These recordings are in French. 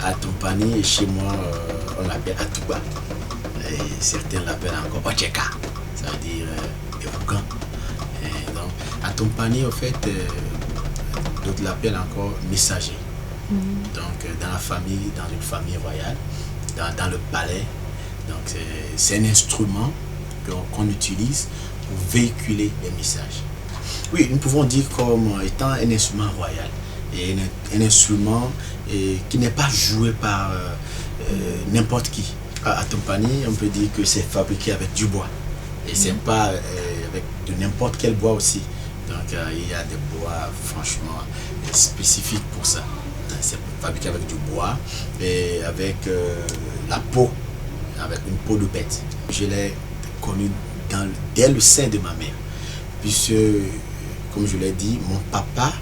Atompani, chez moi, on l'appelle Atouba. Et certains l'appellent encore Ocheka, ça veut dire évoquant. Donc, Atompani, en fait, d'autres l'appellent encore messager. Donc, dans la famille, dans une famille royale, dans le palais, donc c'est un instrument qu'on utilise pour véhiculer les messages. Oui, nous pouvons dire comme étant un instrument royal et un instrument qui n'est pas joué par n'importe qui. À Atompani, on peut dire que c'est fabriqué avec du bois et c'est pas avec de n'importe quel bois aussi. Donc il y a des bois franchement spécifiques pour ça. C'est fabriqué avec du bois et avec la peau, avec une peau de bête. Je l'ai connu dès le sein de ma mère, puisque, comme je l'ai dit, mon papa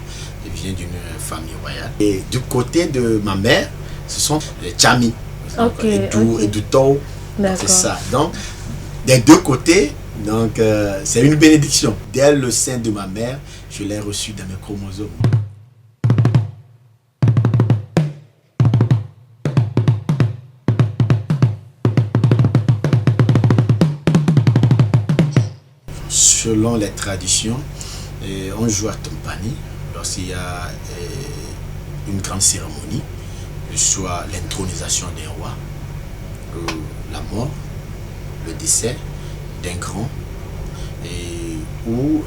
vient d'une famille royale. Et du côté de ma mère, ce sont les Tchami, et du Tau. C'est ça. Donc, des deux côtés, donc c'est une bénédiction. Dès le sein de ma mère, je l'ai reçu dans mes chromosomes. Selon les traditions, on joue à Atompani lorsqu'il y a une grande cérémonie, soit l'intronisation d'un roi, la mort, le décès d'un grand, ou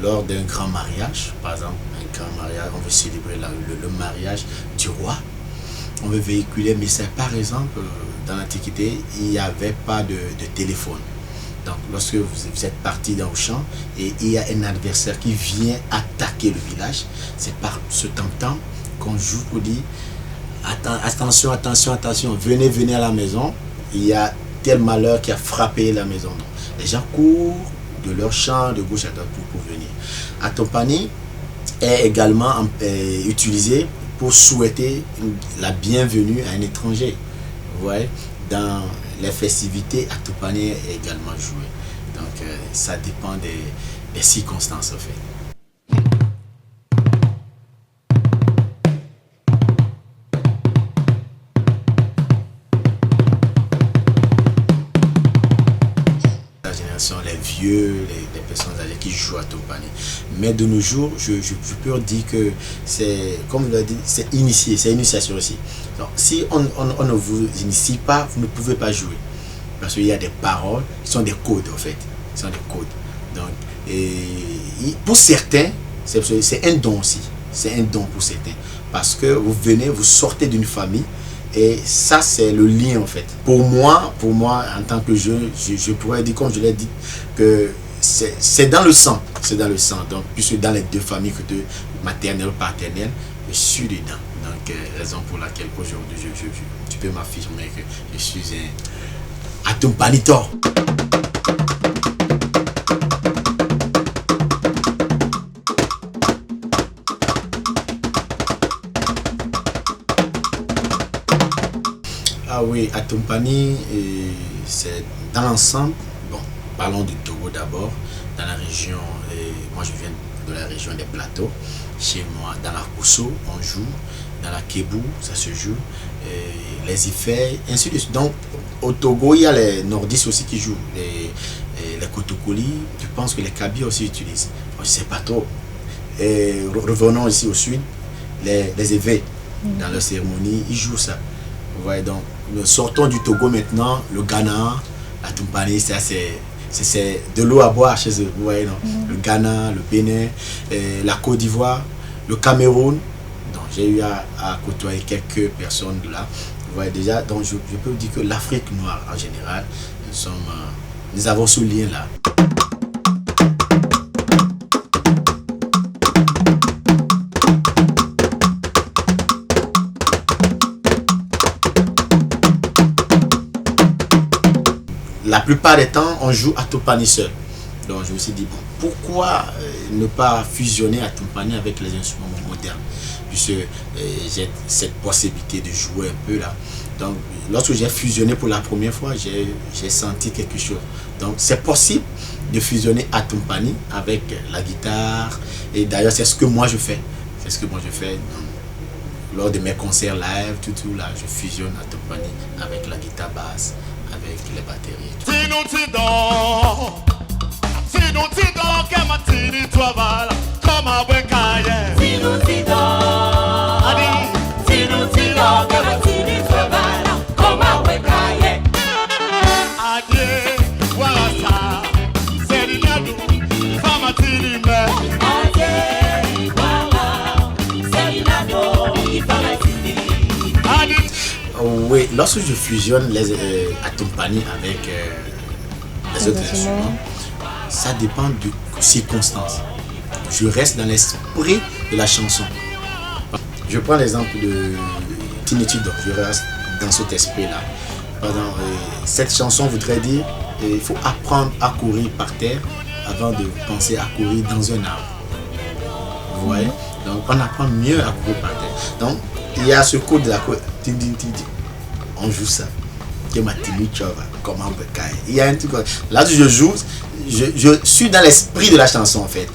lors d'un grand mariage. Par exemple, un grand mariage, on veut célébrer le mariage du roi, on veut véhiculer un message. Par exemple, dans l'Antiquité, il n'y avait pas de téléphone. Donc, lorsque vous êtes parti dans le champ et il y a un adversaire qui vient attaquer le village, c'est par ce temps qu'on joue pour dire attention, attention, attention, venez à la maison, il y a tel malheur qui a frappé la maison. Donc, les gens courent de leur champ de gauche à droite pour venir. Atompani est également utilisé pour souhaiter la bienvenue à un étranger. Vous voyez, dans les festivités, Atompani est également joué. Donc, ça dépend des circonstances, en fait. La génération, les vieux, les personnes âgées qui jouent à Atompani. Mais de nos jours, je peux dire que c'est, comme je l'ai dit, c'est initié, c'est initiation aussi. Donc, si on ne vous initie pas, vous ne pouvez pas jouer. Parce qu'il y a des paroles qui sont des codes, en fait. Qui sont des codes. Donc, pour certains, c'est un don aussi. C'est un don pour certains. Parce que vous venez, vous sortez d'une famille. Et ça, c'est le lien, en fait. Pour moi, en tant que jeune, je pourrais dire, comme je l'ai dit, que c'est dans le sang. C'est dans le sang. Donc, puisque dans les deux familles, que de maternelle ou paternelle, je suis dedans. Donc, raison pour laquelle aujourd'hui, tu peux m'affirmer que je suis un Atompanitor. Ah oui, Atompani, c'est dans l'ensemble. Bon, parlons du Togo d'abord. Dans la région, moi je viens de la région des plateaux. Chez moi, dans la Kousso, on joue. Dans la Kébou, ça se joue. Les Ifè, ainsi de suite. Donc, au Togo, il y a les nordistes aussi qui jouent. Les Kotokoli, je pense que les Kabis aussi utilisent. Je ne sais pas trop. Et revenons ici au sud, les évêques, dans leur cérémonie, ils jouent ça. Vous voyez, donc, nous sortons du Togo maintenant, le Ghana, Atompani, c'est de l'eau à boire chez eux. Vous voyez, non? Le Ghana, le Bénin, la Côte d'Ivoire, le Cameroun. Donc, j'ai eu à côtoyer quelques personnes de là. Vous voyez déjà, donc je peux vous dire que l'Afrique noire en général, nous avons ce lien-là. La plupart des temps, on joue Atompani seul. Donc je me suis dit, bon, pourquoi ne pas fusionner Atompani avec les instruments modernes? Puisque j'ai cette possibilité de jouer un peu là. Donc, lorsque j'ai fusionné pour la première fois, j'ai senti quelque chose. Donc, c'est possible de fusionner Atompani avec la guitare. Et d'ailleurs, c'est ce que moi je fais. C'est ce que moi je fais. Donc, lors de mes concerts live, tout là, je fusionne Atompani avec la guitare basse, avec les batteries. Oui, lorsque je fusionne les Atompani avec les autres instruments, ça dépend de circonstances. Je reste dans l'esprit de la chanson. Je prends l'exemple de Tiny Tidor, je reste dans cet esprit-là. Cette chanson voudrait dire qu'il faut apprendre à courir par terre avant de penser à courir dans un arbre. Vous voyez? Donc on apprend mieux à courir par terre. Donc il y a ce code de la cour. On joue ça. Il y a un truc. Là où je joue, je suis dans l'esprit de la chanson en fait.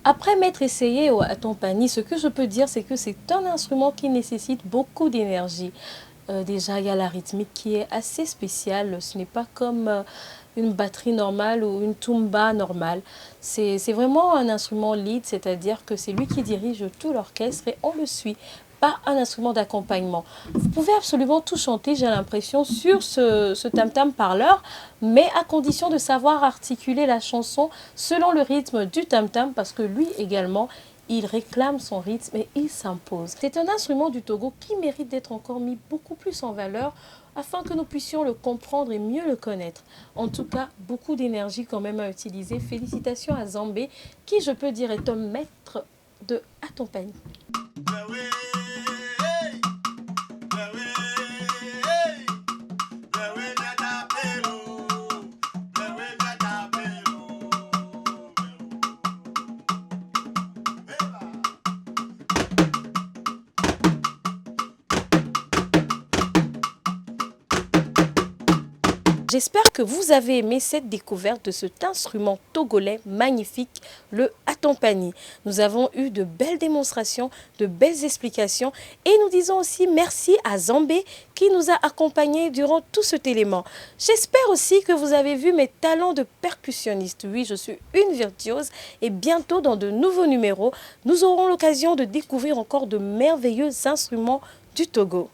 Après m'être essayé au Atompani, ce que je peux dire, c'est que c'est un instrument qui nécessite beaucoup d'énergie. Déjà, il y a la rythmique qui est assez spéciale. Ce n'est pas comme une batterie normale ou une tumba normale. C'est vraiment un instrument lead, c'est-à-dire que c'est lui qui dirige tout l'orchestre et on le suit. Pas un instrument d'accompagnement. Vous pouvez absolument tout chanter, j'ai l'impression, sur ce tam-tam parleur, mais à condition de savoir articuler la chanson selon le rythme du tam-tam, parce que lui également, il réclame son rythme et il s'impose. C'est un instrument du Togo qui mérite d'être encore mis beaucoup plus en valeur afin que nous puissions le comprendre et mieux le connaître. En tout cas, beaucoup d'énergie quand même à utiliser. Félicitations à Zambé, qui, je peux dire, est un maître de Atompani. J'espère que vous avez aimé cette découverte de cet instrument togolais magnifique, le Atompani. Nous avons eu de belles démonstrations, de belles explications et nous disons aussi merci à Zambé qui nous a accompagnés durant tout cet élément. J'espère aussi que vous avez vu mes talents de percussionniste. Oui, je suis une virtuose et bientôt dans de nouveaux numéros, nous aurons l'occasion de découvrir encore de merveilleux instruments du Togo.